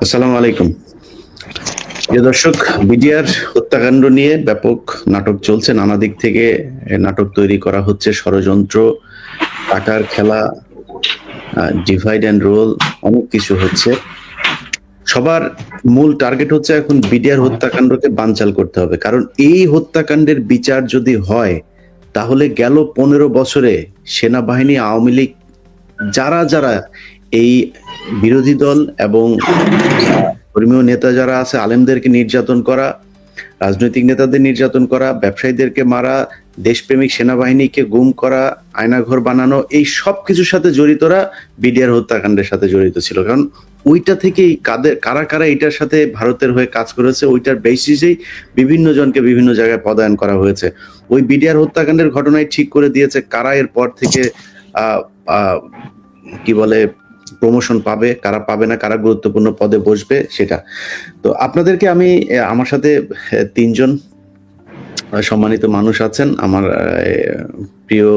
আসসালামু আলাইকুম। প্রিয় দর্শক, বিডিআর হত্যাকাণ্ড নিয়ে ব্যাপক নাটক চলছে। নানা দিক থেকে নাটক তৈরি করা হচ্ছে, ষড়যন্ত্র, টাকার খেলা, ডিভাইড অ্যান্ড রুল, অনেক কিছু হচ্ছে। সবার মূল টার্গেট হচ্ছে এখন বিডিআর হত্যাকাণ্ডকে বানচাল করতে হবে। কারণ এই হত্যাকাণ্ডের বিচার যদি হয়, তাহলে গেল ১৫ বছরে সেনাবাহিনী, আওয়ামী লীগ, যারা এই বিরোধী দল এবং ধর্মীয় নেতা যারা আছে, আলেমদেরকে নির্যাতন করা, রাজনৈতিক নেতাদের নির্যাতন করা, ব্যবসায়ীদেরকে মারা, দেশপ্রেমিক সেনাবাহিনীকে গুম করা, আয়নাঘর বানানো, এই সব কিছুর সাথে জড়িতরা বিডিআর হত্যাকাণ্ডের সাথে জড়িত ছিল। কারণ ওইটা থেকেই কারা কারা এটার সাথে ভারতের হয়ে কাজ করেছে, ওইটার বেসিসেই বিভিন্ন জনকে বিভিন্ন জায়গায় পদায়ন করা হয়েছে। ওই বিডিআর হত্যাকাণ্ডের ঘটনায় ঠিক করে দিয়েছে কারা এর পর থেকে আহ আহ কি বলে প্রমোশন পাবে, কারা পাবে না, কারা গুরুত্বপূর্ণ পদে বসবে সেটা। তো আপনাদেরকে আমি আমার সাথে ৩ জন সম্মানিত মানুষ আছেন। আমার প্রিয়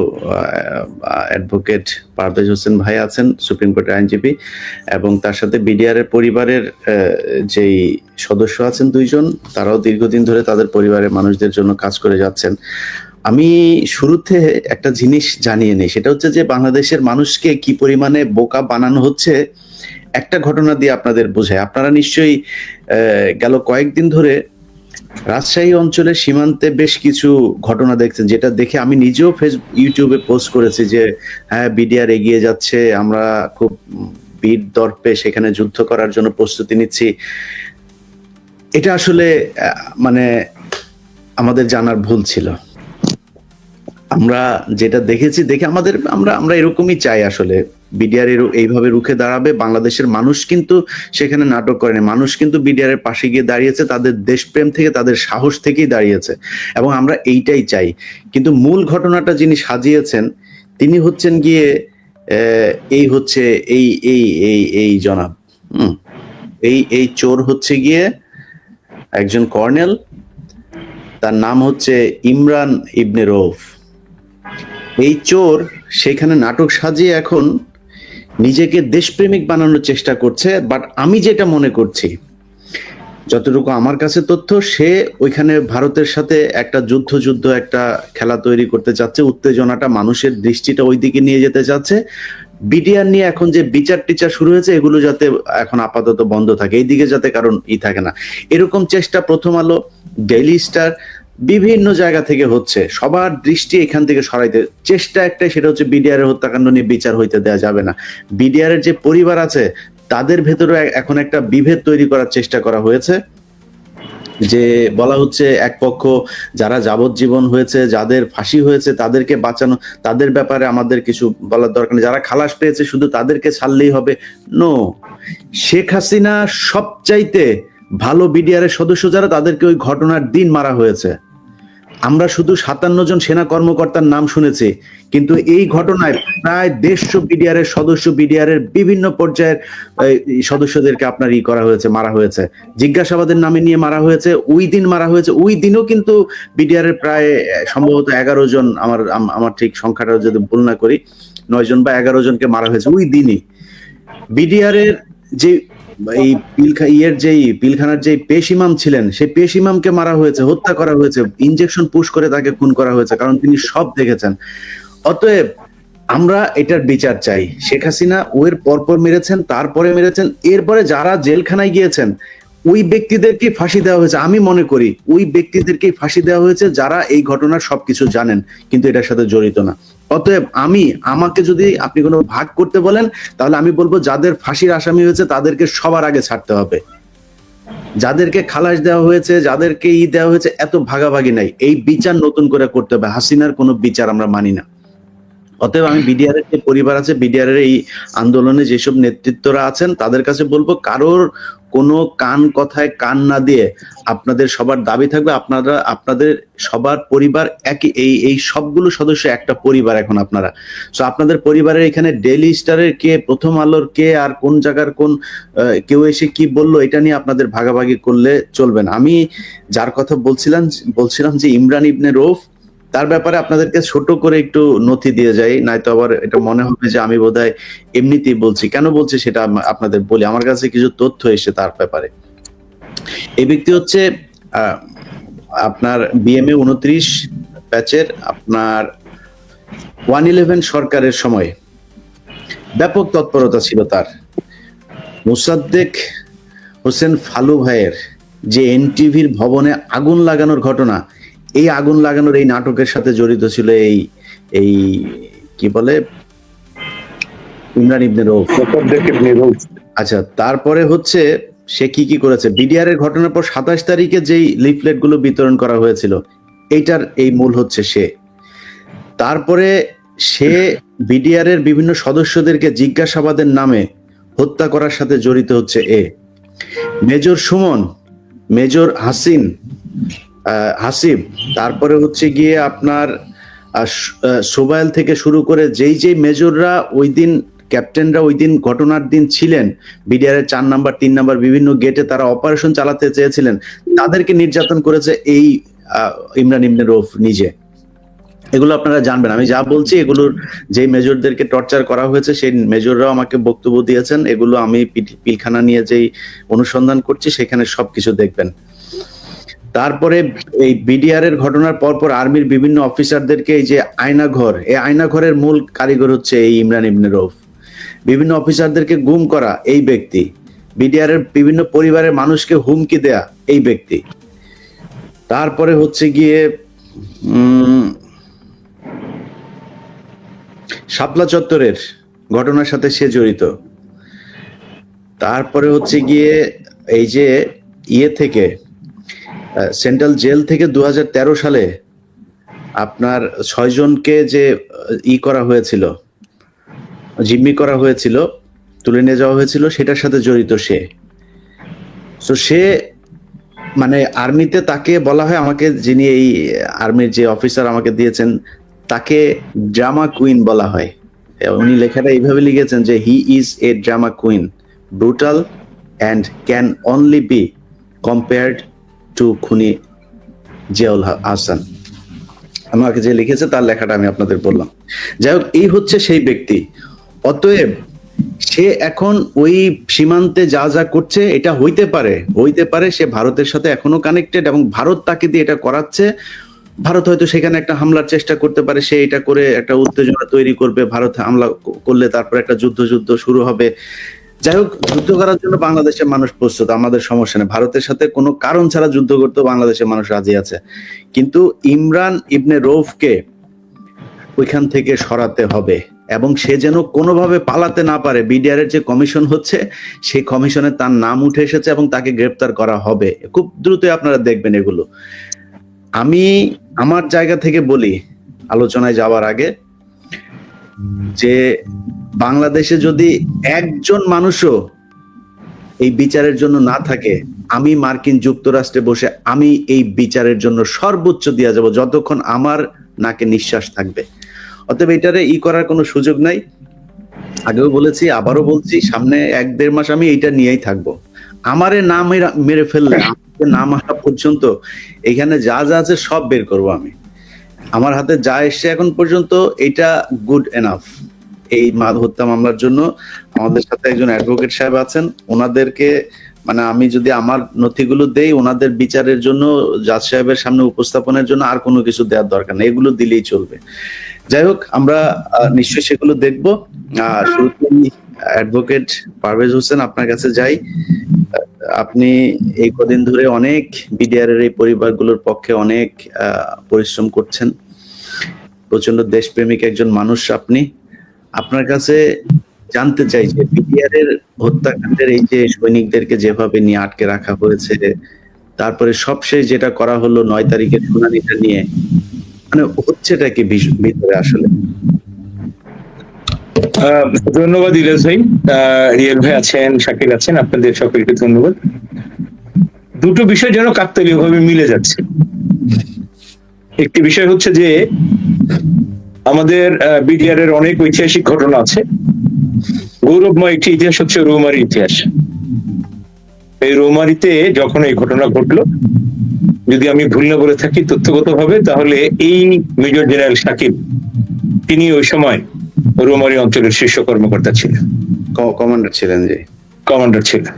অ্যাডভোকেট পারভেজ হোসেন ভাই আছেন, সুপ্রিম কোর্টের আইনজীবী, এবং তার সাথে বিডিআর এর পরিবারের যেই সদস্য আছেন ২ জন, তারাও দীর্ঘদিন ধরে তাদের পরিবারের মানুষদের জন্য কাজ করে যাচ্ছেন। আমি শুরুতে একটা জিনিস জানিয়ে নিই, সেটা হচ্ছে যে বাংলাদেশের মানুষকে কি পরিমাণে বোকা বানানো হচ্ছে একটা ঘটনা দিয়ে আপনাদের বোঝায়। আপনারা নিশ্চয়ই গেল কয়েকদিন ধরে রাজশাহী অঞ্চলের সীমান্তে বেশ কিছু ঘটনা দেখছেন, যেটা দেখে আমি নিজেও ইউটিউবে পোস্ট করেছি যে হ্যাঁ, বিডিআর এগিয়ে যাচ্ছে, আমরা খুব বীর দর্পে সেখানে যুদ্ধ করার জন্য প্রস্তুতি নিচ্ছি। এটা আসলে মানে আমাদের জানার ভুল ছিল। আমরা যেটা দেখেছি দেখে আমরা এরকমই চাই আসলে। বিডিআর এইভাবে রুখে দাঁড়াবে। বাংলাদেশের মানুষ কিন্তু সেখানে নাটক করেনি। মানুষ কিন্তু বিডিআর এর পাশে গিয়ে দাঁড়িয়েছে, তাদের দেশপ্রেম থেকে, তাদের সাহস থেকেই দাঁড়িয়েছে, এবং আমরা এইটাই চাই। কিন্তু মূল ঘটনাটা যিনি সাজিয়েছেন তিনি হচ্ছেন গিয়ে এই হচ্ছে এই এই এই এই জনাব, এই চোর হচ্ছে গিয়ে একজন কর্নেল, তার নাম হচ্ছে ইমরান ইবনে রৌফ। এই চোর সেখানে নাটক সাজিয়ে এখন নিজেকে দেশপ্রেমিক বানানোর চেষ্টা করছে। বাট আমি যেটা মনে করছি, যতটুকু আমার কাছে তথ্য, সে ওইখানে ভারতের সাথে একটা যুদ্ধ একটা খেলা তৈরি করতে চাচ্ছে, উত্তেজনাটা, মানুষের দৃষ্টিটা ওই দিকে নিয়ে যেতে চাচ্ছে। বিডিআর নিয়ে এখন যে বিচার টিচার শুরু হয়েছে, এগুলো যাতে এখন আপাতত বন্ধ থাকে, এইদিকে যাতে কারণ থাকে না, এরকম চেষ্টা প্রথম আলো, ডেইলি স্টার, বিভিন্ন জায়গা থেকে হচ্ছে। সবার দৃষ্টি এখান থেকে সরাইতে চেষ্টা একটাই, সেটা হচ্ছে বিডিআর এর হত্যাকাণ্ড নিয়ে বিচার হইতে দেওয়া যাবে না। বিডিআর এর যে পরিবার আছে তাদের ভেতরে এখন একটা বিভেদ তৈরি করার চেষ্টা করা হয়েছে, যে বলা হচ্ছে এক পক্ষ যারা যাবজ্জীবন হয়েছে, যাদের ফাঁসি হয়েছে, তাদেরকে বাঁচানো, তাদের ব্যাপারে আমাদের কিছু বলার দরকার নেই, যারা খালাস পেয়েছে শুধু তাদেরকে ছাড়লেই হবে। নো, শেখ হাসিনা সবচাইতে ভালো বিডিআর এর সদস্য যারা, তাদেরকে ওই ঘটনার দিন মারা হয়েছে। আমরা শুধু ৫৭ জন সেনা কর্মকর্তার নাম শুনেছি, কিন্তু এই ঘটনায় প্রায় ১৫০ বিডিআর এর সদস্য, বিডিআর এর বিভিন্ন পর্যায়ের সদস্যদেরকে আপনার করা হয়েছে, মারা হয়েছে, জিজ্ঞাসাবাদের নামে নিয়ে মারা হয়েছে। ওই দিন মারা হয়েছে, ওই দিনও কিন্তু বিডিআর এর প্রায় সম্ভবত ১১ জন, আমার ঠিক সংখ্যাটা যদি ভুল না করি, ৯ জন বা ১১ জনকে মারা হয়েছে ওই দিনই। বিডিআর এর যে এই পিলখানার যে পেশ ইমাম ছিলেন, সেই পেশ ইমামকে মারা হয়েছে, হত্যা করা হয়েছে, ইনজেকশন পুশ করে তাকে খুন করা হয়েছে, কারণ তিনি সব দেখেছেন। অতএব আমরা এটার বিচার চাই। শেখ হাসিনা ওর পরপর মেরেছেন, তারপরে মেরেছেন, এরপরে যারা জেলখানায় গিয়েছেন ওই ব্যক্তিদেরকে ফাঁসি দেওয়া হয়েছে। আমি মনে করি ওই ব্যক্তিদেরকে ফাঁসি দেওয়া হয়েছে যারা এই ঘটনার সবকিছু জানেন কিন্তু এটার সাথে জড়িত না। অতএব আমাকে যদি আপনি কোনো ভাগ করতে বলেন, তাহলে আমি বলবো যাদের ফাঁসির আসামি হয়েছে তাদেরকে সবার আগে ছাড়তে হবে। যাদেরকে খালাস দেওয়া হয়েছে, যাদেরকে দেওয়া হয়েছে, এত ভাগাভাগি নাই। এই বিচার নতুন করে করতে হবে। হাসিনার কোনো বিচার আমরা মানি না। অতএব আমি বিডিআর এর যে পরিবার আছে, বিডিআর এর এই আন্দোলনে যেসব নেতৃত্বরা আছেন, তাদের কাছে বলবো কারোর কোনো কথায় কান না দিয়ে আপনাদের সবার দাবি থাকবে, আপনাদের সবার পরিবার একই, এই সবগুলো সদস্য একটা পরিবার এখন আপনারা। সো আপনাদের পরিবারের এখানে ডেইলি স্টারের কে, প্রথম আলোর কে, আর কোন জায়গার কোন কেউ এসে কি বললো, এটা নিয়ে আপনাদের ভাগাভাগি করলে চলবে না। আমি যার কথা বলছিলাম যে ইমরান ইবনে রৌফ, তার ব্যাপারে আপনাদেরকে ছোট করে একটু নথি দিয়ে যাই, নয়তো আবার এটা মনে হবে যে আমি বোধহয় এমনিতেই বলছি। কেন বলছি সেটা আপনাদের বলি। আমার কাছে কিছু তথ্য এসেছে তার ব্যাপারে। এই ব্যক্তি হচ্ছে আপনার বিএমএ 29 ব্যাচের, আপনার 111 সরকারের সময় ব্যাপক তৎপরতা ছিল তার। মোসাদ্দেক হোসেন ফালু ভাইয়ের যে এনটিভির ভবনে আগুন লাগানোর ঘটনা, এই আগুন লাগানোর এই নাটকের সাথে জড়িত ছিল এই কি বলে ইমরান ইবনে রউফ। আচ্ছা, তারপরে হচ্ছে সে কি করেছে, বিডিআর এর ঘটনার পর 27 তারিখে যেই লিফলেট গুলো বিতরণ করা হয়েছিল, এইটার এই মূল হচ্ছে সে। তারপরে সে বিডিআর এর বিভিন্ন সদস্যদেরকে জিজ্ঞাসাবাদের নামে হত্যা করার সাথে জড়িত হচ্ছে এ। মেজর সুমন, মেজর হাসিব, তারপরে হচ্ছে গিয়ে আপনার সোবাইল থেকে শুরু করে যেই মেজররা ওই দিন, ক্যাপ্টেনরা ওই দিন ঘটনার দিন ছিলেন, বিডিআর এর 4 নাম্বার 3 নাম্বার বিভিন্ন গেটে তারা অপারেশন চালাতে চেয়েছিলেন, তাদেরকে নির্যাতন করেছে এই ইমরান ইবনে রউফ নিজে। এগুলো আপনারা জানবেন, আমি যা বলছি এগুলোর যে মেজরদেরকে টর্চার করা হয়েছে সেই মেজররাও আমাকে বক্তব্য দিয়েছেন। এগুলো আমি পিলখানা নিয়ে যেই অনুসন্ধান করছি সেখানে সবকিছু দেখবেন। তারপরে এই বিডিআর এর ঘটনার পরপর আর্মির বিভিন্ন অফিসারদেরকে এই যে আয়নাঘর, এই আয়নাঘরের মূল কারিগর হচ্ছে এই ইমরান ইবনে রউফ। বিভিন্ন অফিসারদেরকে গুম করা এই ব্যক্তি। বিডিআর এর বিভিন্ন পরিবারের মানুষকে হুমকি দেয়া এই ব্যক্তি। তারপরে হচ্ছে গিয়ে শাপলা চত্বরের ঘটনার সাথে সে জড়িত। তারপরে হচ্ছে গিয়ে এই যে থেকে সেন্ট্রাল জেল থেকে 2013 সালে আপনার 6 জনকে যে করা হয়েছিল, জিম্মি করা হয়েছিল, তুলে নিয়ে যাওয়া হয়েছিল, সেটার সাথে জড়িত সে। তো সে মানে আর্মিতে তাকে বলা হয়, আমাকে যিনি এই আর্মির যে অফিসার আমাকে দিয়েছেন তাকে ড্রামা কুইন বলা হয়। উনি লেখাটা এইভাবে লিখেছেন যে he is a drama queen, brutal and can only be compared two খুনি জিয়াউল হাসান। আমাকে যে লিখেছে তার লেখাটা আমি আপনাদের বললাম। যাই হোক, এই হচ্ছে সেই ব্যক্তি। অতএব সে এখন ওই সীমান্তে যা করছে এটা হইতে পারে সে ভারতের সাথে এখনো কানেক্টেড এবং ভারত তাকে দিয়ে এটা করাচ্ছে। ভারত হয়তো সেখানে একটা হামলার চেষ্টা করতে পারে, সে এটা করে একটা উত্তেজনা তৈরি করবে, ভারত হামলা করলে তারপর একটা যুদ্ধ শুরু হবে। যাই হোক, যুদ্ধ করার জন্য বাংলাদেশের মানুষ প্রস্তুত, আমাদের সমস্যা নেই। ভারতের সাথে কোনো কারণ ছাড়া যুদ্ধ করতে বাংলাদেশের মানুষ রাজি আছে, কিন্তু ইমরান ইবনে রউফকে ওইখান থেকে সরাতে হবে এবং সে যেন কোনোভাবে পালাতে না পারে। বিডিআর এর যে কমিশন হচ্ছে সেই কমিশনে তার নাম উঠে এসেছে এবং তাকে গ্রেপ্তার করা হবে খুব দ্রুত। আপনারা দেখবেন এগুলো। আমি আমার জায়গা থেকে বলি আলোচনায় যাওয়ার আগে যে বাংলাদেশে যদি একজন মানুষও এই বিচারের জন্য না থাকে, আমি মার্কিন যুক্তরাষ্ট্রে বসে আমি এই বিচারের জন্য সর্বোচ্চ দিয়ে যাব যতক্ষণ আমার নাকে নিঃশ্বাস থাকবে। অতএব এটারে করার কোনো সুযোগ নাই। আগেও বলেছি, আবারও বলছি, সামনে 1-1.5 মাস আমি এইটা নিয়েই থাকবো। আমারে না মেরে ফেললে, না মারা পর্যন্ত এখানে যা আছে সব বের করবো আমি। আমার হাতে যা এসছে এখন পর্যন্ত এটা গুড এনাফ। এই হত্যা মামলার জন্য আমাদের সাথে একজন অ্যাডভোকেট সাহেব আছেন, ওনাদেরকে মানে আমি যদি আমার নথিগুলো দেই ওনাদের বিচারের জন্য, জাজ সাহেবের সামনে উপস্থাপনের জন্য আর কোনো কিছু দেওয়ার দরকার নেই, এগুলো দিলেই চলবে। যাই হোক, আমরা নিশ্চয়ই সেগুলো দেখবো। শুরুতেই অ্যাডভোকেট পারভেজ হোসেন আপনার কাছে যাই। আপনি এই কদিন ধরে অনেক বিডিআর এর এই পরিবারগুলোর পক্ষে অনেক পরিশ্রম করছেন, প্রচন্ড দেশপ্রেমিক একজন মানুষ আপনি। আপনার কাছে জানতে চাই যে বিডিআর এর হত্যাকাণ্ডের এই যে সৈনিকদেরকে যেভাবে নিয়ে আটকে রাখা হয়েছে, তারপরে সবশেষ যেটা করা হলো 9 তারিখের শুনানিটা নিয়ে, মানে হচ্ছেটা কি ভিতরে আসলে? ধন্যবাদ ইলিয়াস ভাই, রিয়েল ভাই আছেন, শাকিল আছেন, আপনাদের সকলকে ধন্যবাদ। দুটো বিষয় যেন কাকতালীয় ভাবে মিলে যাচ্ছে। একটি বিষয় হচ্ছে যে আমাদের বিডিআর এর অনেক ঐতিহাসিক ঘটনা আছে। গৌরবময় একটি ইতিহাস হচ্ছে রৌমারী ইতিহাস। এই রৌমারীতে যখন এই ঘটনা ঘটলো যদি আমি ভুল না বলে থাকি তথ্যগতভাবে, তাহলে এই মেজর জেনারেল সাকিব তিনি ওই সময় রৌমারী অঞ্চলের শীর্ষ কর্মকর্তা ছিলেন, কমান্ডার ছিলেন, যে কমান্ডার ছিলেন।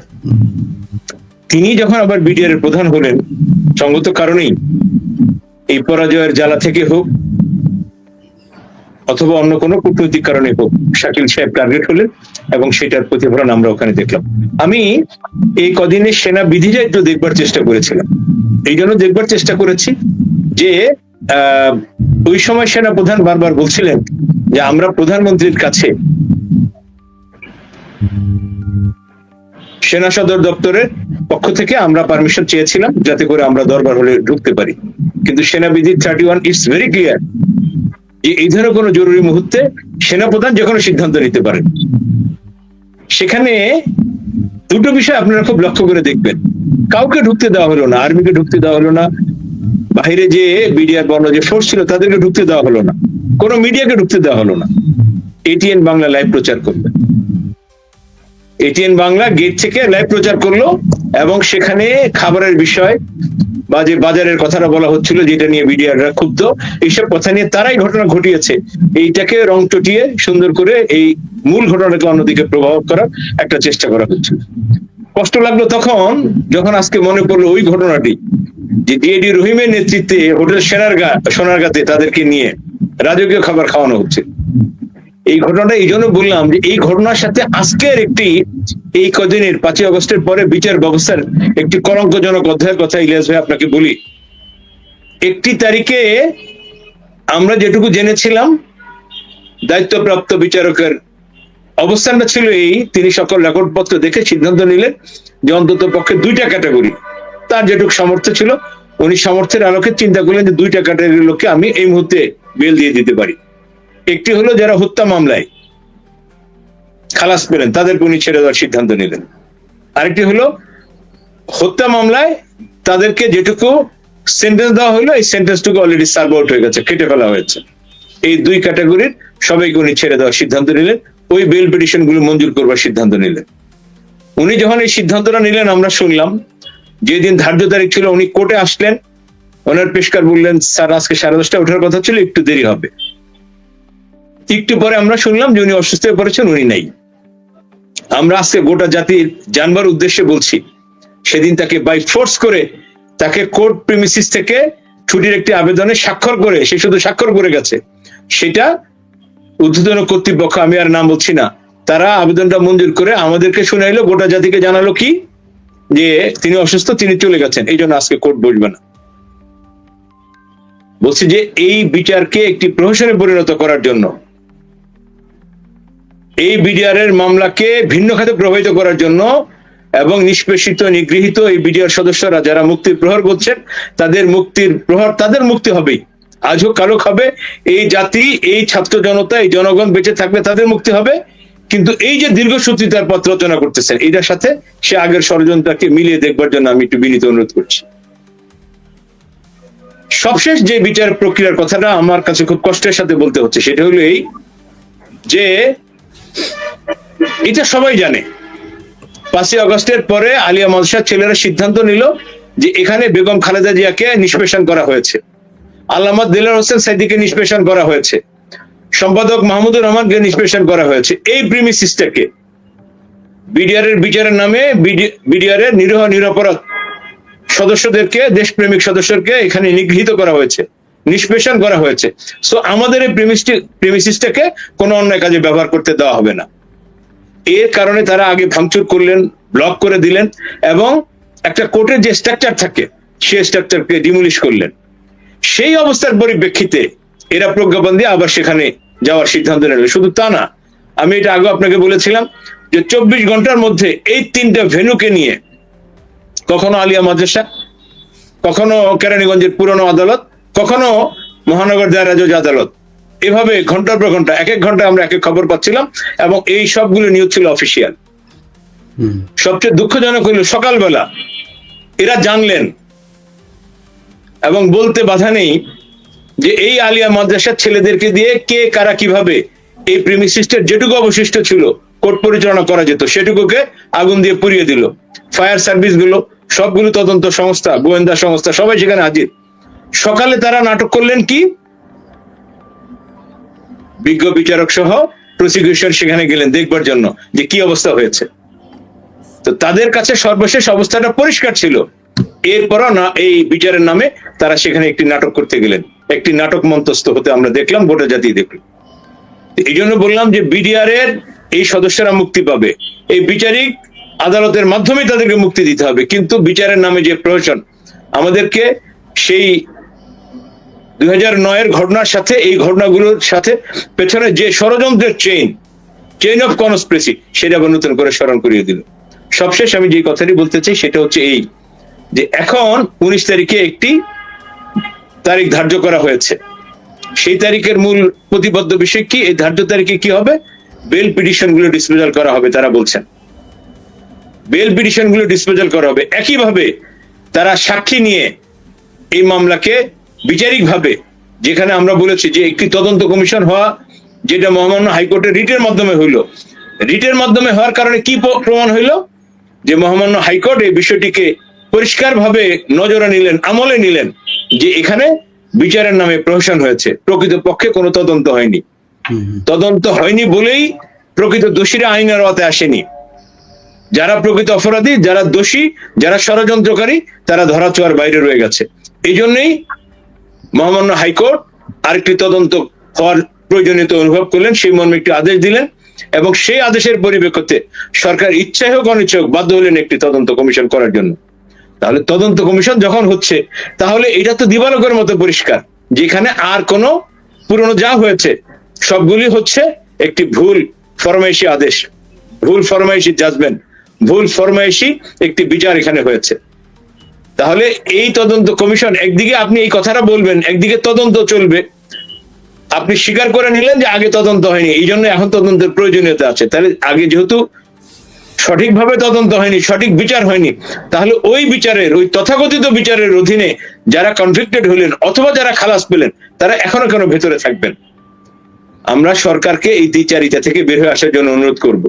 তিনি যখন আবার বিডিআর এর প্রধান হলেন, সঙ্গত কারণেই এই পরাজয়ের জ্বালা থেকে হোক অথবা অন্য কোনো কূটনৈতিক কারণে হোক, শাকিল সাহেব টার্গেট হলেন এবং সেটার প্রতিফলন আমরা ওখানে দেখলাম। আমি এই কদিনে সেনা বিধিটা একটু দেখবার চেষ্টা করেছিলাম। এই জন্য দেখবার চেষ্টা করেছি যে ওই সময় সেনা প্রধান বারবার বলছিলেন যে আমরা প্রধানমন্ত্রীর কাছে সেনা সদর দপ্তরের পক্ষ থেকে আমরা পারমিশন চেয়েছিলাম যাতে করে আমরা দরবার হলে ঢুকতে পারি, কিন্তু সেনাবিধি 31 ইটস ভেরি ক্লিয়ার যে এই ধরনের কোনো জরুরি মুহূর্তে সেনাপ্রধান যে কোনো সিদ্ধান্ত নিতে পারেন। সেখানে দুটো বিষয় আপনারা খুব লক্ষ্য করে দেখবেন। কাউকে ঢুকতে দেওয়া হলো না, আর্মিকে ঢুকতে দেওয়া হলো না, বাইরে যে বিডিআর বর্ণ যে ফোর্স ছিল তাদেরকে ঢুকতে দেওয়া হলো না, কোনো মিডিয়াকে ঢুকতে দেওয়া হলো না। এটিএন বাংলা লাইভ প্রচার করবে, এটিএন বাংলা গেট থেকে লাইভ প্রচার করলো এবং সেখানে খাবারের বিষয় বা যে বাজারের কথাটা বলা হচ্ছিল যেটা নিয়ে বিডিআররা ক্ষুব্ধ, এইসব কথা নিয়ে তারাই ঘটনা ঘটিয়েছে, এইটাকে রং চটিয়ে সুন্দর করে এই মূল ঘটনাকে অন্যদিকে প্রভাব করার একটা চেষ্টা করা হচ্ছে। কষ্ট লাগলো তখন যখন আজকে মনে পড়লো ওই ঘটনাটি, যে ডিএডি রহিমের নেতৃত্বে হোটেল সোনারগাঁতে তাদেরকে নিয়ে রাজকীয় খাবার খাওয়ানো হচ্ছে। এই ঘটনাটা এই জন্য বললাম যে এই ঘটনার সাথে আজকের একটি এই কদিনের 5ই আগস্টের পরে বিচার ব্যবস্থার একটি কলঙ্কজনক অধ্যায়ের কথা ইলিয়াস ভাই আপনাকে বলি। 1 তারিখে আমরা যেটুকু জেনেছিলাম দায়িত্বপ্রাপ্ত বিচারকের অবস্থানটা ছিল এই, তিনি সকল রেকর্ডপত্র দেখে সিদ্ধান্ত নিলেন যে অন্তত পক্ষে 2টা ক্যাটাগরি, তার যেটুকু সামর্থ্য ছিল উনি সামর্থ্যের আলোকে চিন্তা করলেন যে 2টা ক্যাটাগরির লোককে আমি এই মুহূর্তে বেল দিয়ে দিতে পারি। একটি হলো যারা হত্যা মামলায় খালাস পেলেন তাদেরকে উনি ছেড়ে দেওয়ার সিদ্ধান্ত নিলেন, আরেকটি হলো হত্যা মামলায় তাদেরকে যেটুকু সেন্টেন্স দেওয়া হলো এই সেন্টেন্সটুকু অলরেডি সার্ভ আউট হয়ে গেছে, কেটে ফেলা হয়েছে। এই 2 ক্যাটাগরির সবাইকে উনি ছেড়ে দেওয়ার সিদ্ধান্ত নিলেন, ওই বেল পিটিশন গুলো মঞ্জুর করবার সিদ্ধান্ত নিলেন। উনি যখন এই সিদ্ধান্তটা নিলেন আমরা শুনলাম যেদিন ধার্য তারিখ ছিল উনি কোর্টে আসলেন, ওনার পেশকার বললেন স্যার আজকে 10:30টায় ওঠার কথা ছিল, একটু দেরি হবে। একটু পরে আমরা শুনলাম যে উনি অসুস্থ হয়ে পড়েছেন, উনি নাই। আমরা আজকে গোটা জাতির জানবার উদ্দেশ্যে বলছি, সেদিন তাকে বাই ফোর্স করে তাকে কোর্ট প্রিমিসিস থেকে ছুটির একটি আবেদনে স্বাক্ষর করে, সে শুধু স্বাক্ষর করে গেছে, সেটা ঊর্ধ্বতন কর্তৃপক্ষ, আমি আর নাম বলছি না, তারা আবেদনটা মঞ্জুর করে আমাদেরকে শুনাইলো, গোটা জাতিকে জানালো কি যে তিনি অসুস্থ, তিনি চলে গেছেন, এই জন্য আজকে কোর্ট বসবে না। বলছি যে এই বিচারকে একটি প্রহসনে পরিণত করার জন্য, এই বিডিআর এর মামলাকে ভিন্ন খাতে প্রভাবিত করার জন্য এবং নিষ্পেষিত নিগৃহীত এই বিডিআর সদস্যরা যারা মুক্তির প্রহর করছেন তাদের মুক্তির প্রহর, তাদের মুক্তি হবেই, আজ হোক কালো হবে, এই জাতি, এই ছাত্র জনতা, এই জনগণ বেঁচে থাকবে তাদের মুক্তি হবে। কিন্তু এই যে দীর্ঘসূত্রিতার পথ রচনা করতেছেন এটার সাথে সে আগের ষড়যন্ত্রকে মিলিয়ে দেখবার জন্য আমি একটু বিনীত অনুরোধ করছি। সবশেষ যে বিচার প্রক্রিয়ার কথাটা আমার কাছে খুব কষ্টের সাথে বলতে হচ্ছে সেটা হলো এই যে এটা সবাই জানে 5ই আগস্টের পরে আলিয়া মাদ্রাসার ছেলেরা সিদ্ধান্ত নিল যে এখানে বেগম খালেদা জিয়াকে নিষ্পেষণ করা হয়েছে, আল্লামা দেলোয়ার হোসেন সাইদিকে নিষ্পেষণ করা হয়েছে, সম্পাদক মাহমুদুর রহমানকে নিষ্পেষণ করা হয়েছে। এই প্রিমিসিসটাকে বিডিআর এর বিচারের নামে বিডিআর এর নিরীহ নিরপরাধ সদস্যদেরকে, দেশপ্রেমিক সদস্যকে এখানে নিগৃহীত করা হয়েছে, নিষ্পেষণ করা হয়েছে। সো আমাদের এই প্রিমিসিসটাকে কোনো অন্যায় কাজে ব্যবহার করতে দেওয়া হবে না। এর কারণে তারা আগে ভাঙচুর করলেন, ব্লক করে দিলেন এবং একটা কোর্টের যে স্ট্রাকচার থাকে সেই স্ট্রাকচারকে ডিমোলিশ করলেন। সেই অবস্থার পরিপ্রেক্ষিতে এরা প্রজ্ঞাপন দিয়ে আবার সেখানে যাওয়ার সিদ্ধান্ত নিল। শুধু তা না, আমি এটা আগে আপনাকে বলেছিলাম যে 24 ঘন্টার মধ্যে এই 3টা ভেন্যুকে নিয়ে, কখনো আলিয়া মাদ্রাসা, কখনো কেরানীগঞ্জের পুরনো আদালত, কখনো মহানগর দায়রা জজ আদালত, এভাবে ঘন্টার পর ঘন্টা, এক এক ঘন্টায় আমরা এক এক খবর পাচ্ছিলাম এবং এই সবগুলো নিউজ ছিল অফিসিয়াল। সবচেয়ে দুঃখজনক হইল সকালবেলা এরা জানলেন এবং বলতে বাধা নেই যে এই আলিয়া মাদ্রাসার ছেলেদেরকে দিয়ে কে কারা কিভাবে এই প্রিমিসিসের যেটুকু অবশিষ্ট ছিল কোর্ট পরিচালনা করা যেত সেটুকুকে আগুন দিয়ে পুড়িয়ে দিল। ফায়ার সার্ভিস গুলো, সবগুলো তদন্ত সংস্থা, গোয়েন্দা সংস্থা সবাই সেখানে হাজির। সকালে তারা নাটক করলেন কি, বিজ্ঞ বিচারক সহ প্রসিকিউশন সেখানে গেলেন দেখবার জন্য যে কি অবস্থা হয়েছে। তো তাদের কাছে সর্বশেষ অবস্থাটা পরিষ্কার ছিল। এরপরও না এই বিচারের নামে তারা সেখানে একটি নাটক করতে গেলেন, একটি নাটক মঞ্চস্থ হতে আমরা দেখলাম, গোটা জাতি দেখল। এই জন্য বললাম যে বিডিআর এর এই সদস্যরা মুক্তি পাবে, এই বিচারিক আদালতের মাধ্যমে তাদেরকে মুক্তি দিতে হবে। কিন্তু বিচারের নামে যে প্রহসন, আমাদেরকে সেই 2009-এর ঘটনার সাথে এই ঘটনাগুলোর সাথে পেছনে যে ষড়যন্ত্রের চেইন অফ কনস্পিরেসি, সেটা আবার নতুন করে স্মরণ করিয়ে দিল। সবশেষ আমি যে কথাটি বলতে চাই সেটা হচ্ছে এই, যে এখন 19 তারিখে একটি তারিখ ধার্য করা হয়েছে। সেই তারিখের মূল প্রতিবদ্ধ বিষয় কি, এই ধার্য তারিখে কি হবে, বেল পিটিশন গুলো ডিসপোজাল করা হবে। তারা বলছেন বেল পিটিশন গুলো ডিসপোজাল করা হবে। একইভাবে তারা সাক্ষী নিয়ে এই মামলাকে বিচারিকভাবে, যেখানে আমরা বলেছি যে একটি তদন্ত কমিশন হওয়া, যেটা মহামান্য হাইকোর্টের রিটের মাধ্যমে হইলো, রিটের মাধ্যমে হওয়ার কারণে কি প্রমাণ হইলো, যে মহামান্য হাইকোর্ট এই বিষয়টিকে পরিষ্কারভাবে নজরে নিলেন, আমলে নিলেন, যে এখানে বিচারের নামে প্রহসন হয়েছে, প্রকৃতপক্ষে কোনো তদন্ত হয়নি। তদন্ত হয়নি বলেই প্রকৃত দোষীরা আইনের আওতায় আসেনি। যারা প্রকৃত অপরাধী, যারা দোষী, যারা ষড়যন্ত্রকারী, তারা ধরাছোঁয়ার বাইরে রয়ে গেছে। এই জন্যই মহামান্য হাইকোর্ট আরেকটি তদন্ত হওয়ার প্রয়োজনীয়তা অনুভব করলেন, সেই মর্মে একটি আদেশ দিলেন, এবং সেই আদেশের পরিপ্রেক্ষিতে সরকার ইচ্ছাই হোক অনিচ্ছা হোক বাধ্য হলেন একটি তদন্ত কমিশন করার জন্য। তাহলে তদন্ত কমিশন যখন হচ্ছে, তাহলে এটা তো দিবালোকের মতো পরিষ্কার, যেখানে আর কোনো পুরনো যা হয়েছে সবগুলি হচ্ছে একটি ভুল ফরমাইশি আদেশ, ভুল ফরমাইশি জাজমেন্ট, ভুল ফরমাইশি একটি বিচার এখানে হয়েছে। তাহলে এই তদন্ত কমিশন, একদিকে আপনি এই কথাটা বলবেন, একদিকে তদন্ত চলবে, আপনি স্বীকার করে নিলেন যে আগে তদন্ত হয়নি, এই জন্য এখন তদন্তের প্রয়োজনীয়তা আছে। তাহলে আগে যেহেতু সঠিকভাবে তদন্ত হয়নি, সঠিক বিচার হয়নি, তাহলে ওই বিচারের, ওই তথাকথিত বিচারের অধীনে যারা কনভিক্টেড হলেন অথবা যারা খালাস পেলেন, তারা এখনো কেন ভেতরে থাকবেন? আমরা সরকারকে এই দ্বিচারিতা থেকে বের হয়ে আসার জন্য অনুরোধ করব।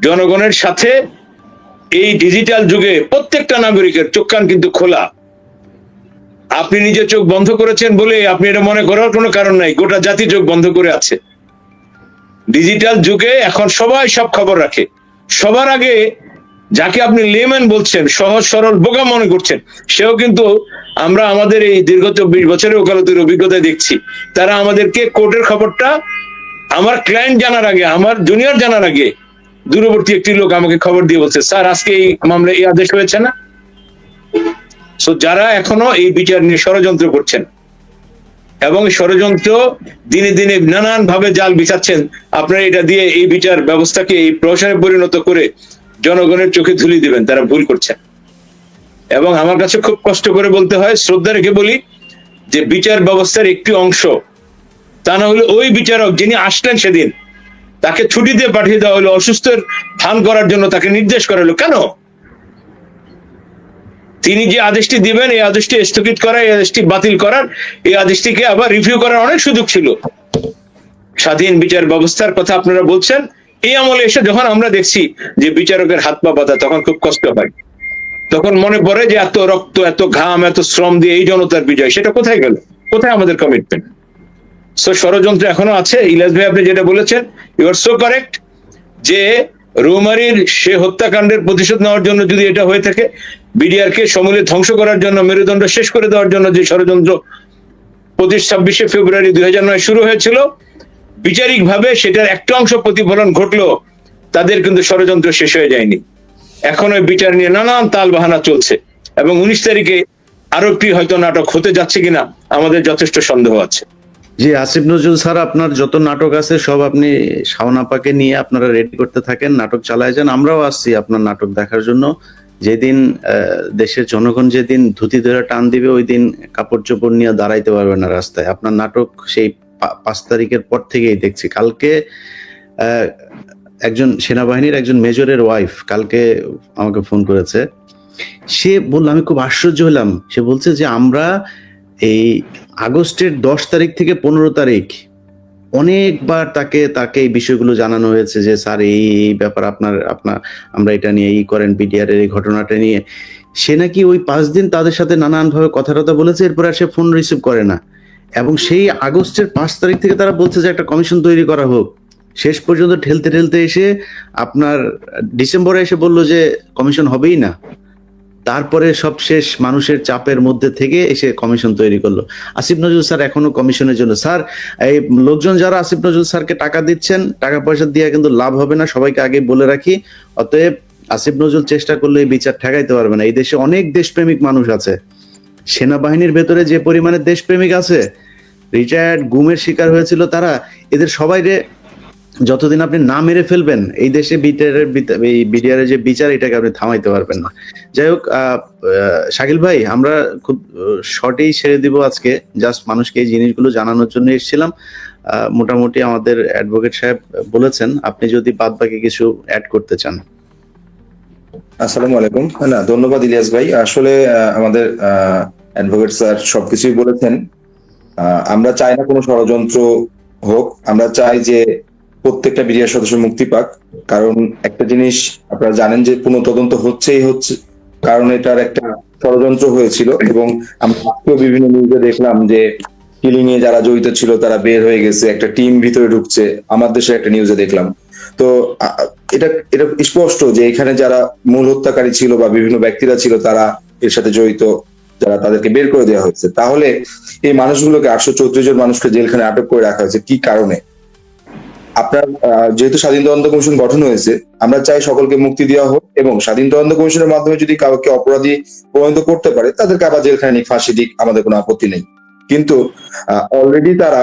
জনগণের সাথে এই ডিজিটাল যুগে প্রত্যেকটা নাগরিকের চোখ কান কিন্তু খোলা। আপনি নিজে চোখ বন্ধ করেছেন বলে আপনি এটা মনে করার কোনো কারণ নাই, গোটা জাতি চোখ বন্ধ করে আছে। ডিজিটাল যুগে এখন সবাই সব খবর রাখে। সবার আগে যাকে আপনি লেম্যান বলছেন, সহজ সরল বোকা মনে করছেন, সেও কিন্তু আমরা আমাদের এই দীর্ঘ 24 বছরের ওকালতির অভিজ্ঞতায় দেখছি, তারা আমাদেরকে কোর্টের খবরটা আমার ক্লায়েন্ট জানার আগে, আমার জুনিয়র জানার আগে, দূরবর্তী একটি লোক আমাকে খবর দিয়ে বলছে, স্যার আজকে এই মামলায় এই আদেশ হয়েছে না। সো যারা এখনো এই বিচার নিয়ে ষড়যন্ত্র করছেন এবং ষড়যন্ত্র দিনে দিনে নানান ভাবে জাল বিছাচ্ছেন, আপনারা এটা দিয়ে এই বিচার ব্যবস্থাকে এই প্রহসনে পরিণত করে জনগণের চোখে ধুলি দিবেন, তারা ভুল করছেন। এবং আমার কাছে খুব কষ্ট করে বলতে হয়, শ্রদ্ধা রেখে বলি, যে বিচার ব্যবস্থার একটি অংশ, তা না হলে ওই বিচারক যিনি আসলেন সেদিন, তাকে ছুটিতে পাঠিয়ে দেওয়া হলো, অসুস্থের ভান করার জন্য তাকে নির্দেশ করা হলো। কেন? তিনি যে আদেশটি দিবেন, এই আদেশটি স্থগিত করা, এই আদেশটি বাতিল করার, এই আদেশটিকে আবার রিভিউ করার অনেক সুযোগ ছিল। স্বাধীন বিচার ব্যবস্থার কথা আপনারা বলছেন, এই আমলে এসে যখন আমরা দেখছি যে বিচারকের হাত পা বাঁধা, তখন খুব কষ্ট হয়। তখন মনে পড়ে যে এত রক্ত, এত ঘাম, এত শ্রম দিয়ে এই জনতার বিজয়, সেটা কোথায় গেল? কোথায় আমাদের কমিটমেন্ট? সো ষড়যন্ত্র এখনো আছে। ইলিয়াস ভাই আপনি যেটা বলেছেন, ইউ আর সো কারেক্ট, যে রৌমারীর সে হত্যাকাণ্ডের প্রতিশোধ নেওয়ার জন্য যদি এটা হয়ে থাকে, বিডিআর কে সমূলে ধ্বংস করার জন্য, মেরুদণ্ড শেষ করে দেওয়ার জন্য যে ষড়যন্ত্র 26শে ফেব্রুয়ারি 2009 শুরু হয়েছিল, বিচারিক ভাবে সেটার একটা অংশ প্রতিফলন ঘটলো, তাদের কিন্তু ষড়যন্ত্র শেষ হয়ে যায়নি। এখন ওই বিচার নিয়ে নানান তাল বাহানা চলছে, এবং 19 তারিখে আরো একটি হয়তো নাটক হতে যাচ্ছে কিনা আমাদের যথেষ্ট সন্দেহ আছে। জি, আসিফ নজরুল স্যার, আপনার যত নাটক আছে সব আপনি শাওন আপাকে নিয়ে আপনারা রেডি করতে থাকেন, নাটক চালায় যান। আমরাও আসছি আপনার নাটক দেখার জন্য। যেদিন দেশের জনগণ যেদিন ধুতি ধরে টান দিবে, ওই দিন কাপড় চোপড় নিয়ে দাঁড়াইতে পারবে না রাস্তায়। আপনার নাটক সেই 5 তারিখের পর থেকেই দেখছি। কালকে একজন সেনাবাহিনীর একজন মেজরের ওয়াইফ কালকে আমাকে ফোন করেছে, সে বলল, আমি খুব আশ্চর্য হলাম, সে বলছে যে আমরা এই আগস্টের 10 তারিখ থেকে 15 তারিখ অনেকবার তাকে তাকে এই বিষয়গুলো জানানো হয়েছে যে স্যার এই ব্যাপার আমরা এটা নিয়ে করেন বিডিআর এর এই ঘটনাটা নিয়ে। সে নাকি ওই 5 দিন তাদের সাথে নানানভাবে কথা টথা বলেছে, এরপর আর সে ফোন রিসিভ করে না। এবং সেই আগস্টের 5 তারিখ থেকে তারা বলছে যে একটা কমিশন তৈরি করা হোক। শেষ পর্যন্ত ঠেলতে ঠেলতে এসে আপনার ডিসেম্বরে এসে বলল যে কমিশন হবেই না। তারপরে সব শেষ মানুষের চাপের মধ্যে থেকে এসে কমিশন তৈরি করলো। আসিফ নজরুল স্যার এখনো কমিশনের জন্য। স্যার, এই লোকজন যারা আসিফ নজরুল স্যারকে টাকা দিচ্ছেন, টাকা পয়সা দিয়ে কিন্তু লাভ হবে না, সবাইকে আগে বলে রাখি। অতএব আসিফ নজরুল চেষ্টা করলে এই বিচার ঠেকাইতে পারবে না। এই দেশে অনেক দেশপ্রেমিক মানুষ আছে। সেনাবাহিনীর ভেতরে যে পরিমাণে দেশপ্রেমিক আছে, রিটায়ার্ড গুমের শিকার হয়েছিল তারা, এদের সবাইরে যতদিন আপনি না মেরে ফেলবেন এই দেশে বিডিআরের যে বিচার, এটাকে আপনি থামাইতে পারবেন না। যাই হোক, শাকিল ভাই, আমরা খুব শর্টেই ছেড়ে দিব আজকে। জাস্ট মানুষকে এই জিনিসগুলো জানানোর জন্য এসেছিলাম। মোটামুটি আমাদের অ্যাডভোকেট সাহেব বলেছেন, আপনি যদি বাদ বাকি কিছু অ্যাড করতে চান। আসসালামু আলাইকুম। না, ধন্যবাদ ইলিয়াস ভাই। আসলে আমাদের অ্যাডভোকেট স্যার সবকিছুই বলেছেন। আমরা চাই না কোনো ষড়যন্ত্র হোক, আমরা চাই যে প্রত্যেকটা বিডিআর সদস্য মুক্তি পাক। কারণ একটা জিনিস আপনারা জানেন যে পুনঃতদন্ত হচ্ছে, কারণ এটার একটা ষড়যন্ত্র হয়েছিল। এবং আমরা বিভিন্ন নিউজে দেখলাম যে কিলিং এ যারা জড়িত ছিল তারা বের হয়ে গেছে, একটা টিম ভিতরে ঢুকছে, আমার দেশে একটা নিউজে দেখলাম। তো এটা এটা স্পষ্ট যে এখানে যারা মূল হত্যাকারী ছিল বা বিভিন্ন ব্যক্তিরা ছিল তারা এর সাথে জড়িত, যারা তাদেরকে বের করে দেওয়া হয়েছে। তাহলে এই মানুষগুলোকে 834 জন মানুষকে জেলখানে আটক করে রাখা হয়েছে কি কারণে? আপনার যেহেতু স্বাধীন তদন্ত কমিশন গঠন হয়েছে, আমরা চাই সকলকে মুক্তি দেওয়া হোক, এবং স্বাধীন তদন্ত কমিশনের মাধ্যমে যদি কাউকে অপরাধী প্রমাণিত করতে পারে তাদেরকে আবার জেলখানে নিয়ে ফাঁসি দিক, আমাদের কোনো আপত্তি নেই। কিন্তু অলরেডি তারা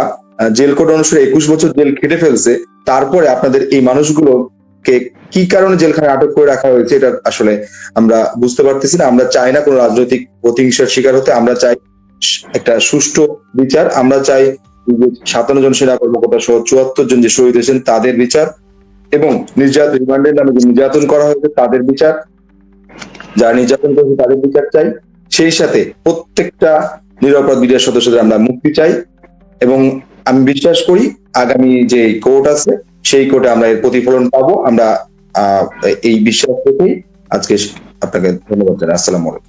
জেল কোড অনুসারে 21 বছর জেল খেটে ফেলছে। তারপরে আপনাদের এই মানুষগুলোকে কি কারণে জেলখানে আটক করে রাখা হয়েছে এটা আসলে আমরা বুঝতে পারতেছি না। আমরা চাই না কোনো রাজনৈতিক প্রতিহিংসার শিকার হতে, আমরা চাই একটা সুষ্ঠু বিচার। আমরা চাই 57 জন সেনা কর্মকর্তা সহ 74 জন যে শহীদ হয়েছেন তাদের বিচার, এবং রিমান্ডের নামে যে নির্যাতন করা হয়েছে তাদের বিচার, যারা নির্যাতন করেছে তাদের বিচার চাই। সেই সাথে প্রত্যেকটা নিরপরাধ বিডিআর সদস্যদের আমরা মুক্তি চাই, এবং আমি বিশ্বাস করি আগামী যে কোর্ট আছে সেই কোর্টে আমরা এর প্রতিফলন পাবো। আমরা এই বিশ্বাস থেকেই আজকে আপনাকে ধন্যবাদ জানাই। আসসালামু আলাইকুম।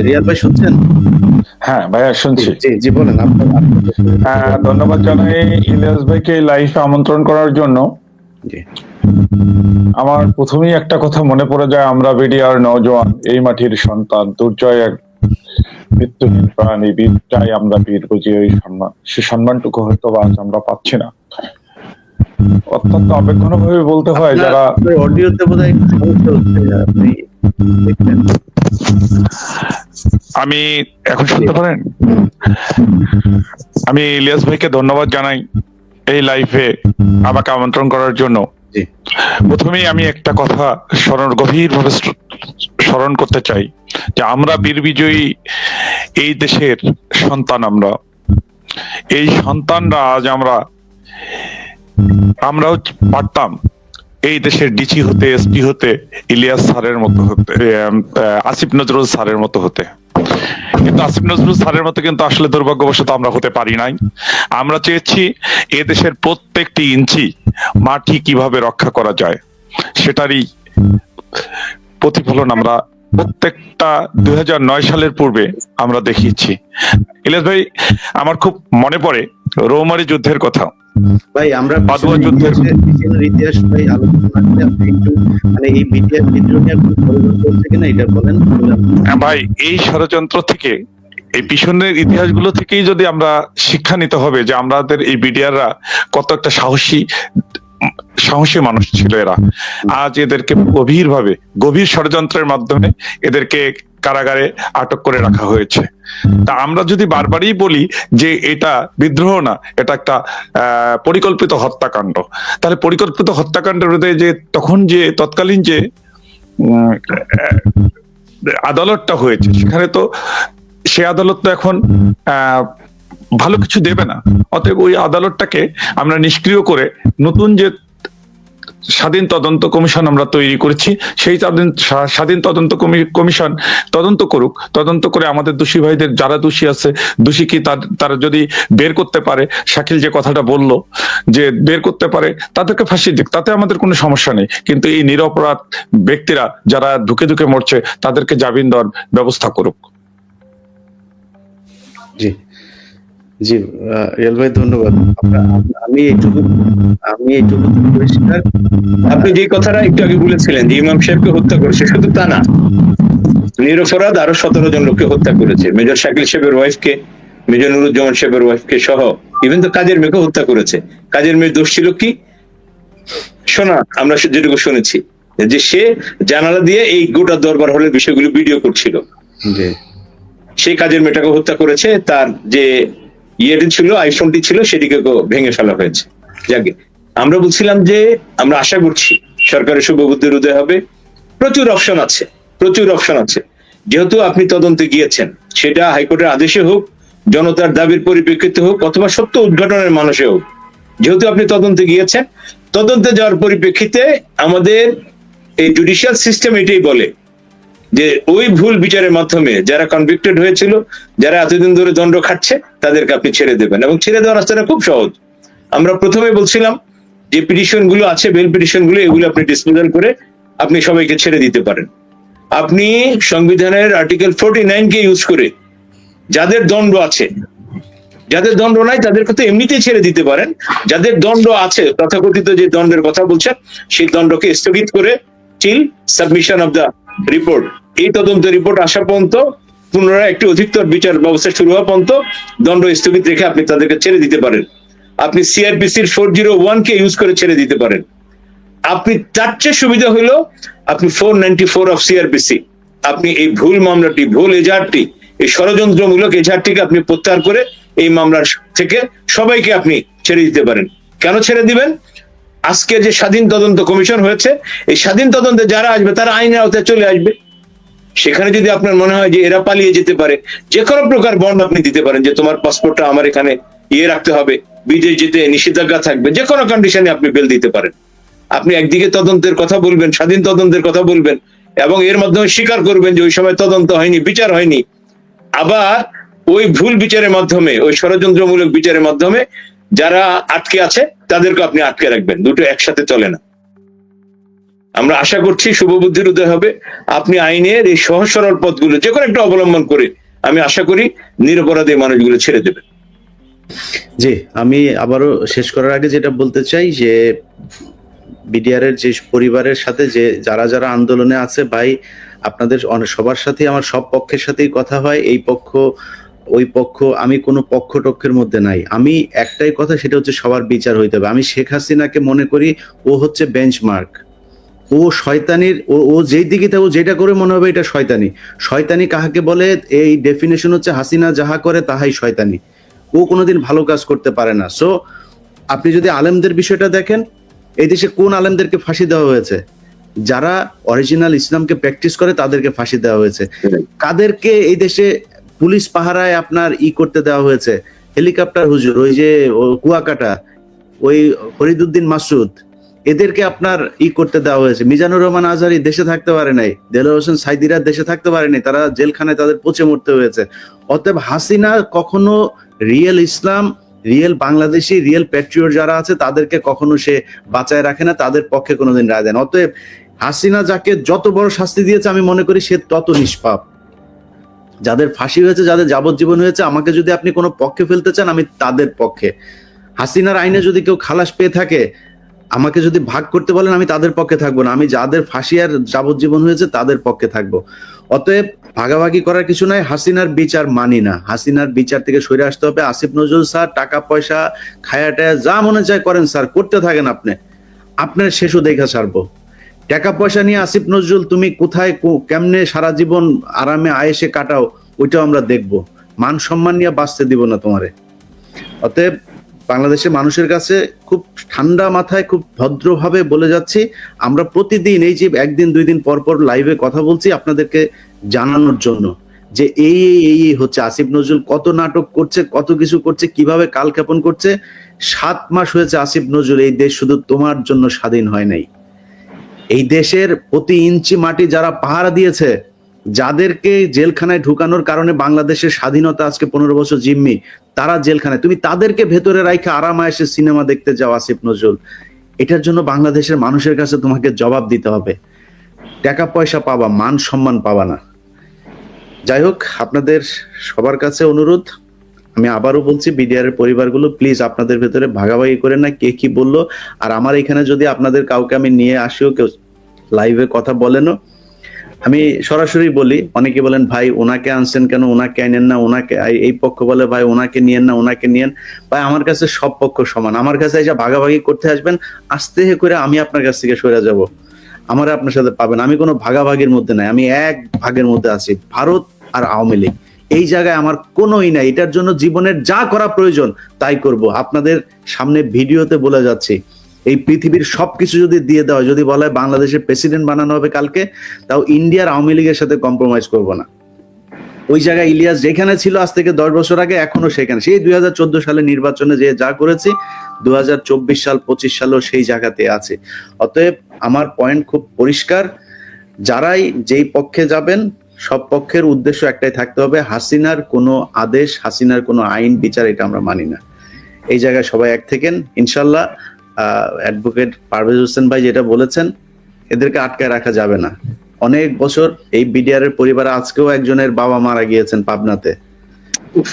রিয়াদ ভাই শুনছেন? হ্যাঁ ভাইয়া, শুনছি। জি জি, বলেন। ধন্যবাদ জানাই ইলিয়াস ভাইকে লাইভে আমন্ত্রণ করার জন্য। জি। আমার প্রথমেই একটা কথা মনে পড়ে যায়, আমরা বিডিআর নওজোয়ান, এই মাটির সন্তান, দুর্জয় এক মৃত্যুহীন প্রাণী, বীরটাই আমরা বীর বুঝি, ওই সম্মান, সে সম্মানটুকু হয়তো আজ আমরা পাচ্ছি না। অত্যন্ত আবেগঘনভাবে বলতে হয়, যারা অডিওতে বোধহয় একটু সমস্যা হচ্ছে, আপনি দেখবেন। আমি এখন শুনতে পারেন? আমি ইলিয়াস ভাইকে ধন্যবাদ জানাই এই লাইভে আমাকে আমন্ত্রণ করার জন্য। প্রথমেই আমি একটা কথা গভীরভাবে স্মরণ করতে চাই যে আমরা বীর বিজয়ী এই দেশের সন্তান। আমরা এই সন্তানরা আজ আমরাও পারতাম এই দেশের ডিসি হতে, এসপি হতে, ইলিয়াস স্যারের মতো হতে, আসিফ নজরুল স্যারের মতো হতে। কিন্তু আসিফ নজরুল স্যারের মতো কিন্তু আসলে দুর্ভাগ্যবশত আমরা হতে পারি নাই। আমরা চেয়েছি এ দেশের প্রত্যেকটি ইঞ্চি মাটি কিভাবে রক্ষা করা যায় সেটারই প্রতিফলন আমরা প্রত্যেকটা 2009 সালের পূর্বে আমরা দেখিয়েছি। ইলিয়াস ভাই, আমার খুব মনে পড়ে রৌমারী যুদ্ধের কথা। ভাই, আমরা পাদুয়া যুদ্ধের ইতিহাস ভাই আলোচনা করলে আপনি একটু মানে এই বিডিআর বিদ্রোহ নিয়ে পরিবর্তন করছে কিনা এটা বলেন। ভাই, এই ষড়যন্ত্র থেকে, এই পিছনের ইতিহাসগুলো থেকেই যদি আমরা শিক্ষা নিতে হবে যে আমাদের এই বিডিআররা কত একটা সাহসী মানুষ ছিল এরা। আজ এদেরকে গভীর ষড়যন্ত্রের মাধ্যমে এদেরকে কারাগারে আটক করে রাখা হয়েছে। তা আমরা যদি বারবারই বলি যে এটা বিদ্রোহ না, এটা একটা পরিকল্পিত হত্যাকাণ্ড, তাহলে পরিকল্পিত হত্যাকাণ্ডের যে তৎকালীন যে আদালতটা হয়েছে, সেখানে তো সে আদালত তো এখন ভালো কিছু দেবে না। অতএব ওই আদালতটাকে আমরা নিষ্ক্রিয় করে নতুন যে স্বাধীন তদন্ত কমিশন আমরা তৈরি করেছি, সেই স্বাধীন তদন্ত কমিশন তদন্ত করুক, তদন্ত করে আমাদের দোষী ভাইদের যারা দোষী আছে, দোষী কি তারা যদি বের করতে পারে, শাকিল যে কথাটা বললো যে বের করতে পারে, তাদেরকে ফাঁসি দিক, তাতে আমাদের কোনো সমস্যা নেই। কিন্তু এই নিরপরাধ ব্যক্তিরা যারা ধুকে ধুকে মরছে তাদেরকে জামিন দেওয়ার ব্যবস্থা করুক। জি জি, রিয়াল ভাই ধন্যবাদ। আমি এইটুকু পরিষ্কার। আপনি যে কথাটা একটু আগে বলেছিলেন যে ইমাম সাহেবকে হত্যা করেছে, শুধু তা না, নিরপরাধ আরো 17 জন লোককে হত্যা করেছে। মেজর শাকিল সাহেবের ওয়াইফকে, মেজর নুরুজ্জামান সাহেবের ওয়াইফকে সহ, ইভেন তো কাজের মেয়েকে হত্যা করেছে। কাজের মেয়ের দোষ ছিল কি? শোনা, আমরা যেটুকু শুনেছি যে সে জানালা দিয়ে এই গোটা দরবার হলের বিষয়গুলো ভিডিও করছিল। সেই কাজের মেয়েটাকে হত্যা করেছে, তার যে ইয়েটি ছিল, আইফোনটি ছিল, সেটিকে ভেঙে ফেলা হয়েছে। যাকে আমরা বলছিলাম যে আমরা আশা করছি সরকারের শুভবুদ্ধির উদয় হবে। প্রচুর অপশন আছে, প্রচুর অপশন আছে। যেহেতু আপনি তদন্তে গিয়েছেন, সেটা হাইকোর্টের আদেশে হোক, জনতার দাবির পরিপ্রেক্ষিতে হোক, অথবা সত্য উদ্ঘাটনের মানুষে হোক, যেহেতু আপনি তদন্তে গিয়েছেন, তদন্তে যাওয়ার পরিপ্রেক্ষিতে আমাদের এই জুডিশিয়াল সিস্টেম এটাই বলে যে ওই ভুল বিচারের মাধ্যমে যারা কনভিক্টেড হয়েছিল, যারা এতদিন ধরে দণ্ড খাচ্ছে, তাদেরকে আপনি ছেড়ে দেবেন। এবং ছেড়ে দেওয়ার রাস্তাটা খুব সহজ। আমরা প্রথমে বলছিলাম যে পিটিশন গুলো আছে, বেল পিটিশন গুলো, এগুলো আপনি ডিসপোজাল করে আপনি সবাইকে ছেড়ে দিতে পারেন। আপনি সংবিধানের আর্টিকেল 49 কে ইউজ করে যাদের দণ্ড আছে, যাদের দণ্ড নাই তাদেরকে তো এমনিতেই ছেড়ে দিতে পারেন। যাদের দণ্ড আছে, তথাকথিত যে দণ্ডের কথা বলছেন, সেই দণ্ডকে স্থগিত করে till submission of the report, এই তদন্ত রিপোর্ট আসা পর্যন্ত, পুনরায় একটি অধিকতর বিচার ব্যবস্থা শুরু হওয়া পর্যন্ত দণ্ড স্থগিত রেখে আপনি তাদেরকে ছেড়ে দিতে পারেন। আপনি সিআরপিসির 401 কে ইউজ করে ছেড়ে দিতে পারেন। আপনি তার চেয়ে সুবিধা হলো আপনি 494 অফ সিআরপিসি, আপনি এই ভুল মামলাটি, ভুল এজাহারটি, এই ষড়যন্ত্রমূলক এজাহারটিকে আপনি প্রত্যাহার করে এই মামলার থেকে সবাইকে আপনি ছেড়ে দিতে পারেন। কেন ছেড়ে দিবেন? আজকে যে স্বাধীন তদন্ত কমিশন হয়েছে, এই স্বাধীন তদন্তে যারা আসবে তারা আইনের আওতায় চলে আসবে। সেখানে যদি আপনার মনে হয় যে এরা পালিয়ে যেতে পারে, যে কোনো প্রকার বন্ড আপনি দিতে পারেন যে তোমার পাসপোর্টটা আমার এখানে রাখতে হবে, বিদেশ যেতে নিষেধাজ্ঞা থাকবে, যে কোনো কন্ডিশনে আপনি বেল দিতে পারেন। আপনি একদিকে তদন্তের কথা বলবেন, স্বাধীন তদন্তের কথা বলবেন, এবং এর মাধ্যমে স্বীকার করবেন যে ওই সময় তদন্ত হয়নি, বিচার হয়নি। আবার ওই ভুল বিচারের মাধ্যমে, ওই ষড়যন্ত্রমূলক বিচারের মাধ্যমে যারা আটকে আছে তাদেরকে আপনি আটকে রাখবেন। দুটো একসাথে চলে না। আমরা আশা করছি শুভবুদ্ধির উদয় হবে। আপনি আইনের এই সহজ সরল পথগুলো যে কোনো একটা অবলম্বন করে আমি আশা করি নিরপরাধী মানুষগুলো ছেড়ে দেবেন। জি, আমি আবারও শেষ করার আগে যেটা বলতে চাই যে বিডিআর এর যে পরিবারের সাথে যে যারা যারা আন্দোলনে আছে, ভাই আপনাদের সবার সাথে আমার সব পক্ষের সাথেই কথা হয়। এই পক্ষ ওই পক্ষ, আমি কোনো পক্ষ টক্ষের মধ্যে নাই। আমি একটাই কথা, সেটা হচ্ছে সবার বিচার হইতে হবে। আমি শেখ হাসিনাকে মনে করি ও হচ্ছে বেঞ্চমার্ক। ও শয়তানির, ও যেই দিকে ও যেটা করে মনে হবে এটা শয়তানি। শয়তানি কাহাকে বলে? এই ডেফিনেশন হচ্ছে হাসিনা যাহা করে তাহাই শয়তানি। ও কোনোদিন ভালো কাজ করতে পারে না। সো আপনি যদি আলেমদের বিষয়টা দেখেন, এই দেশে কোন আলেমদেরকে ফাঁসি দেওয়া হয়েছে? যারা অরিজিনাল ইসলামকে প্র্যাকটিস করে তাদেরকে ফাঁসি দেওয়া হয়েছে। কাদেরকে এই দেশে পুলিশ পাহারায় আপনার করতে দেওয়া হয়েছে? হেলিকপ্টার হুজুর, ওই যে কুয়াকাটা, ওই ফরিদউদ্দিন মাসুদ, এদেরকে আপনার করতে দেওয়া হয়েছে। মিজানুর রহমান আজহারি দেশে থাকতে পারে নাই, দেলোয়ার হোসেন সাইদিরা দেশে থাকতে পারেনি, তারা জেলখানায় তাদের পচে মরতে হয়েছে। অতএব হাসিনা কখনো রিয়েল ইসলাম, রিয়েল বাংলাদেশি, রিয়েল প্যাট্রিয়ট যারা আছে তাদেরকে কখনো সে বাঁচায় রাখে না, তাদের পক্ষে কোনোদিন রায় দেয় না। অতএব হাসিনা যাকে যত বড় শাস্তি দিয়েছে আমি মনে করি সে তত নিষ্পাপ। যাদের ফাঁসি হয়েছে, যাদের যাবজ্জীবন হয়েছে, আমাকে যদি আপনি কোনো পক্ষে ফেলতে চান আমি তাদের পক্ষে। হাসিনার আইনে যদি কেউ খালাস পেয়ে থাকে, আমাকে যদি ভাগ করতে বলেন আমি তাদের পক্ষে থাকবো না। আমি যাদের ফাঁসি আর যাবজ্জীবন হয়েছে তাদের পক্ষে থাকবো। অতএব ভাগাভাগি করার কিছু নাই। হাসিনার বিচার মানি না। হাসিনার বিচার থেকে সরে আসতে হবে। আসিফ নজরুল স্যার টাকা পয়সা খায়াটায়া যা মনে চায় করেন স্যার, করতে থাকেন। আপনার শেষও দেখা ছাড়বো। টাকা পয়সা নিয়ে আসিফ নজরুল তুমি কোথায় কেমনে সারা জীবন আরামে আয়েসে কাটাও, ওইটাও আমরা দেখবো। মান সম্মান নিয়ে বাঁচতে দিব না তোমারে। অতএব বাংলাদেশের মানুষের কাছে খুব ঠান্ডা মাথায়, খুব ভদ্রভাবে বলে যাচ্ছি, আমরা প্রতিদিন এই যে একদিন দুই দিন পর পর লাইভে কথা বলছি আপনাদেরকে জানানোর জন্য যে এই হচ্ছে, আসিফ নজরুল কত নাটক করছে, কত কিছু করছে, কিভাবে কালক্ষেপণ করছে। 7 মাস হয়েছে আসিফ নজরুল, এই দেশ শুধু তোমার জন্য স্বাধীন হয় নাই। এই দেশের প্রতি ইঞ্চি মাটি যারা পাহারা দিয়েছে, যাদেরকে জেলখানায় ঢুকানোর কারণে বাংলাদেশের স্বাধীনতা আজকে 15 বছর জিম্মি, তারা জেলখানায়, তুমি তাদেরকে ভেতরে রাখা আরামে এসে সিনেমা দেখতে যাও আসিফ নজরুল। এটার জন্য বাংলাদেশের মানুষের কাছে তোমাকে জবাব দিতে হবে। টাকা পয়সা পাবা, মান সম্মান পাবা না। যাই হোক, আপনাদের সবার কাছে অনুরোধ, আমি আবারও বলছি, বিডিআর এর পরিবারগুলো প্লিজ আপনাদের ভেতরে ভাগাভাগি করেন না কে কি বললো। আর আমার এখানে যদি আপনাদের কাউকে আমি নিয়ে আসিও, কেউ লাইভে কথা বলেনও, আমি সরাসরি বলি, অনেকে বলেন ভাই ওনাকে আনছেন কেন, ওনাকে আনেন না, ওনাকে, এই পক্ষ বলে ভাই ওনাকে নিয়েন না, ওনাকে নিয়েন। ভাই আমার কাছে সব পক্ষ সমান, আমার কাছে এসে ভাগাভাগি করতে আসবেন, আস্তে করে আমি আপনার কাছ থেকে সরে যাব, আমার আপনার সাথে পাবেন। আমি কোনো ভাগাভাগির মধ্যে নাই, আমি এক ভাগের মধ্যে আছি, ভারত আর আওয়ামী লীগ। এই জায়গায় আমার কোনোই নাই, এটার জন্য জীবনের যা করা প্রয়োজন তাই করব। আপনাদের সামনে ভিডিওতে বলে যাচ্ছি, এই পৃথিবীর সবকিছু যদি দিয়ে দেওয়া হয়, যদি বলা হয় বাংলাদেশের প্রেসিডেন্ট বানানো হবে কালকে, তাও ইন্ডিয়ার আওয়ামী লীগের সাথে কম্প্রোমাইজ করব না। ওই জায়গায় ইলিয়াস যেখানে ছিল আজ থেকে 10 বছর আগে, এখনো সেখানে, সেই 2014 সালে নির্বাচনে যে যা করেছি, 2024 সাল 25 সালেও সেই জায়গাতে আছে। অতএব আমার পয়েন্ট খুব পরিষ্কার, যারাই যেই পক্ষে যাবেন, সব পক্ষের উদ্দেশ্য একটাই থাকতে হবে, হাসিনার কোনো আদেশ, হাসিনার কোনো আইন বিচার, এটা আমরা মানি না। এই জায়গায় সবাই এক থেকেন ইনশাল্লাহ। অ্যাডভোকেট পারভেজ হোসেন ভাই যেটা বলেছেন, এদেরকে আটকায় রাখা যাবে না। অনেক বছর এই বিডিআর এর পরিবারে, আজকেও একজনের বাবা মারা গিয়েছেন পাবনাতে,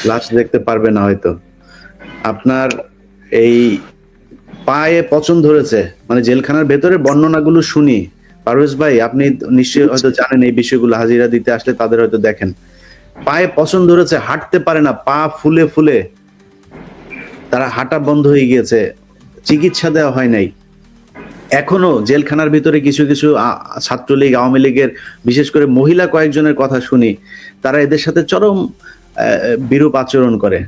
লাশ দেখতে পারবে না হয়তো। আপনার এই পায়ে পচন ধরেছে, মানে জেলখানার ভেতরে বর্ণনাগুলো শুনি, পারভেজ ভাই আপনি নিশ্চয়ই হয়তো জানেন এই বিষয়গুলো, হাজিরা দিতে আসলে তাদের হয়তো দেখেন, পায়ে পচন ধরেছে, হাঁটতে পারে না, পা ফুলে ফুলে তারা হাঁটা বন্ধ হয়ে গিয়েছে, চিকিৎসা দেওয়া হয় নাই। এখনো জেলখানার ভিতরে কিছু কিছু ছাত্রলীগ, আওয়ামী লীগের, বিশেষ করে মহিলা কয়েকজনের কথা শুনি, তারা এদের সাথে চরম বিরূপ আচরণ করে,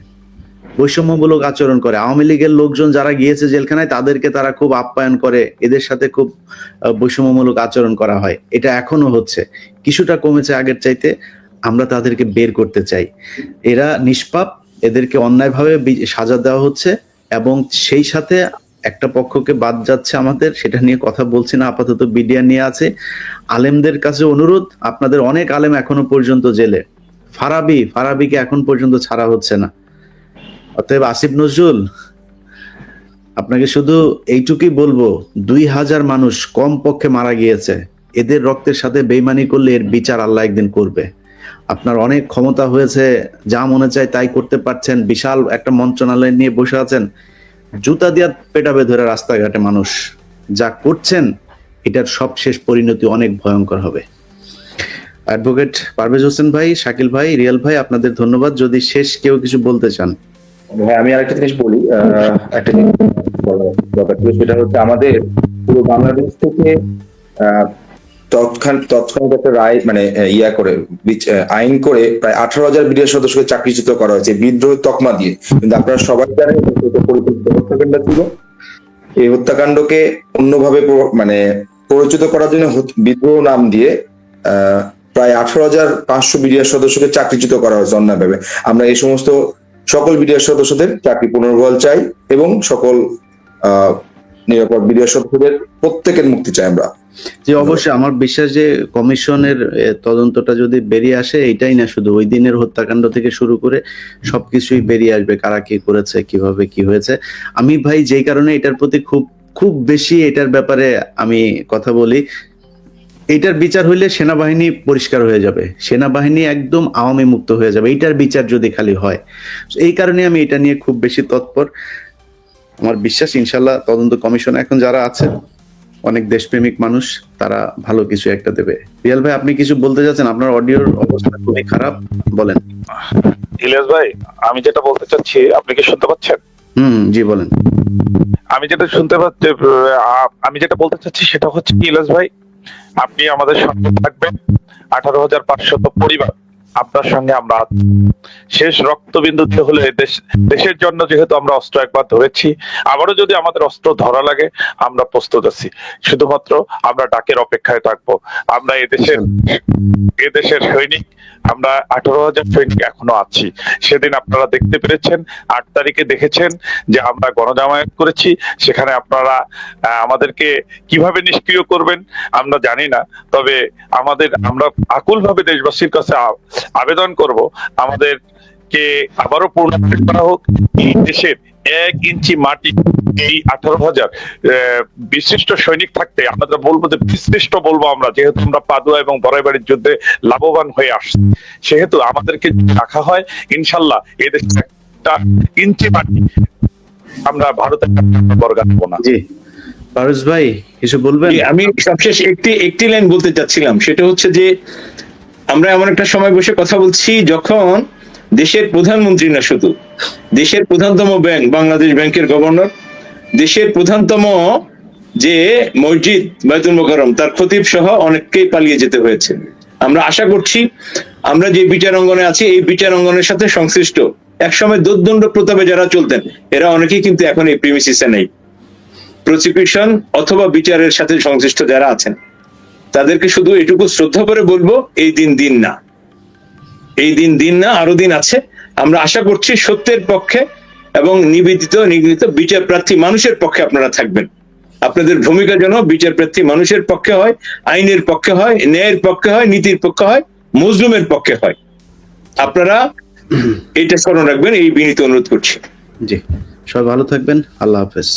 বৈষম্যমূলক আচরণ করে। আওয়ামী লীগের লোকজন যারা গিয়েছে জেলখানায়, তাদেরকে তারা খুব আপ্যায়ন করে, এদের সাথে খুব বৈষম্যমূলক আচরণ করা হয়। এটা এখনো হচ্ছে, কিছুটা কমেছে আগের চাইতে। আমরা তাদেরকে বের করতে চাই, এরা নিষ্পাপ, এদেরকে অন্যায়ভাবে সাজা দেওয়া হচ্ছে, এবং সেই সাথে একটা পক্ষকে বাদ যাচ্ছে আমাদের, সেটা নিয়ে কথা বলছি না, আপাতত বিডিআর নিয়ে আছে। আলেমদের কাছে অনুরোধ, আপনাদের অনেক আলেম এখনো পর্যন্ত জেলে, ফারাবিকে এখন পর্যন্ত ছাড়া হচ্ছে না। অতএব আসিফ নজরুল, আপনাকে শুধু এইটুকুই বলবো, 2000 মানুষ কম পক্ষে মারা গিয়েছে, এদের রক্তের সাথে বেইমানি করলে এর বিচার আল্লাহ একদিন করবে। আপনার অনেক ক্ষমতা হয়েছে, যা মনে চায় তাই করতে পারছেন, বিশাল একটা মন্ত্রণালয় নিয়ে বসে আছেন, জুতা দিয়া পেটাবে ধরে রাস্তাঘাটে মানুষ, যা করছেন এটার সব শেষ পরিণতি অনেক ভয়ঙ্কর হবে। অ্যাডভোকেট পারভেজ হোসেন ভাই, শাকিল ভাই, রিয়াল ভাই, আপনাদের ধন্যবাদ। যদি শেষ কেউ কিছু বলতে চান। ভাই আমি আরেকটা জিনিস বলি, একটা জিনিস বলার দরকার ছিল, সেটা হচ্ছে আমাদের পুরো বাংলাদেশ থেকে তৎক্ষণাৎ একটা রায়, মানে আইন করে প্রায় 18,000 বিডিআর সদস্যকে চাকরিচ্যুত করা হয়েছে বিদ্রোহ তকমা দিয়ে। কিন্তু আপনারা সবাই জানেন পরিকল্পিত হত্যাকাণ্ড ছিল। এই হত্যাকাণ্ডকে অন্যভাবে মানে পরিচিত করার জন্য বিদ্রোহ নাম দিয়ে প্রায় 18,500 বিডিআর সদস্যকে চাকরিচ্যুত করা হয়েছে অন্যায়ভাবে। আমরা এই সমস্ত সকল বিডিআর সদস্যদের চাকরি পুনর্বহাল চাই, এবং সকল নিরাপদ বিডিআর সদস্যদের প্রত্যেকের মুক্তি চাই আমরা। যে অবশ্যই আমার বিশ্বাস যে কমিশনের তদন্তটা যদি বেরিয়ে আসে, এটাই না শুধু ওই দিনের হত্যাকাণ্ড থেকে শুরু করে সবকিছুই বেরিয়ে আসবে, কারা কি করেছে, কিভাবে কি হয়েছে। আমি ভাই যেই কারণে এটার প্রতি খুব বেশি, এটার ব্যাপারে আমি কথা বলি, এইটার বিচার হইলে সেনাবাহিনী পরিষ্কার হয়ে যাবে, সেনাবাহিনী একদম আওয়ামী মুক্ত হয়ে যাবে, এইটার বিচার যদি খালি হয়। এই কারণে আমি এটা নিয়ে খুব বেশি তৎপর। আমার বিশ্বাস ইনশাল্লাহ তদন্ত কমিশন এখন যারা আছে অনেক দেশপ্রেমিক মানুষ, তারা ভালো কিছু একটা দেবে। রিয়াল ভাই আপনি কিছু বলতে যাচ্ছেন? আপনার অডিওর অবস্থা খুবই খারাপ, বলেন। ইলিয়াস ভাই, আমি যেটা বলতে চাচ্ছি, আপনি কি শুনতে পাচ্ছেন? জি বলেন। আমি যেটা শুনতে পাচ্ছি, আমি যেটা বলতে চাচ্ছি সেটা হচ্ছে ইলিয়াস ভাই, আপনি আমাদের সঙ্গে থাকবেন। 18,500 পরিবার আপনার সঙ্গে আমরা আছি। শেষ রক্তবিন্দুতে হলে দেশের জন্য যেহেতু আমরা অস্ত্র একবার ধরেছি, আবারও যদি আমাদের অস্ত্র ধরা লাগে আমরা প্রস্তুত আছি। শুধুমাত্র আমরা ডাকের অপেক্ষায় থাকবো। আমরা এদেশের সৈনিক, আমরা 18,000 সৈনিক এখনো আছি। সেদিন আপনারা দেখতে পেরেছেন, 8 তারিখে দেখেছেন যে আমরা গণজামায়াত করেছি। সেখানে আপনারা আমাদেরকে কিভাবে নিষ্ক্রিয় করবেন আমরা জানি না, তবে আমরা আকুলভাবে দেশবাসীর কাছে আবেদন করব আমাদেরকে আবারও পুনর্গঠন করা হোক। এই দেশের 1 ইঞ্চি মাটি এই 18,000 বিশিষ্ট সৈনিক থাকতে আমরা বলবো যে বিশিষ্ট বলবো আমরা, যেহেতু আমরা পাদুয়া এবং বড়াইবাড়ির যুদ্ধে লাভবান হয়ে আসছি, সেহেতু আমাদেরকে রাখা হয় ইনশাল্লাহ এদেশে 1 ইঞ্চি মাটি আমরা ভারতের বর্গাবো না। জি পারস ভাই কিছু বলবেন? আমি সবশেষ একটি লাইন বলতে চাচ্ছিলাম, সেটা হচ্ছে যে আমরা এমন একটা সময় বসে কথা বলছি যখন দেশের প্রধানমন্ত্রী না, শুধু দেশের প্রধানতম ব্যাংক বাংলাদেশ ব্যাংকের গভর্নর, দেশের প্রধানতম যে মসজিদ বাইতুল মোকাররম তার খতিব সহ অনেককেই পালিয়ে যেতে হয়েছে। আমরা আশা করছি আমরা যে বিচার অঙ্গনে আছি এই বিচার অঙ্গনের সাথে সংশ্লিষ্ট একসময় দোর্দণ্ড প্রতাপে যারা চলতেন এরা অনেকেই কিন্তু এখন এই প্রিমিসিসে নেই। প্রসিকিউশন অথবা বিচারের সাথে সংশ্লিষ্ট যারা আছেন তাদেরকে শুধু এটুকু শ্রদ্ধা করে বলবো, এই দিন না, এই দিন না, আরো দিন আছে। আমরা আশা করছি সত্যের পক্ষে এবং নিগৃহীত বিচার প্রার্থী মানুষের পক্ষে আপনারা থাকবেন। আপনাদের ভূমিকা যেন বিচার প্রার্থী মানুষের পক্ষে হয়, আইনের পক্ষে হয়, ন্যায়ের পক্ষে হয়, নীতির পক্ষে হয়, মজলুমের পক্ষে হয়। আপনারা এটা স্মরণ রাখবেন, এই বিনীত অনুরোধ করছি। জি, সবাই ভালো থাকবেন। আল্লাহ হাফেজ।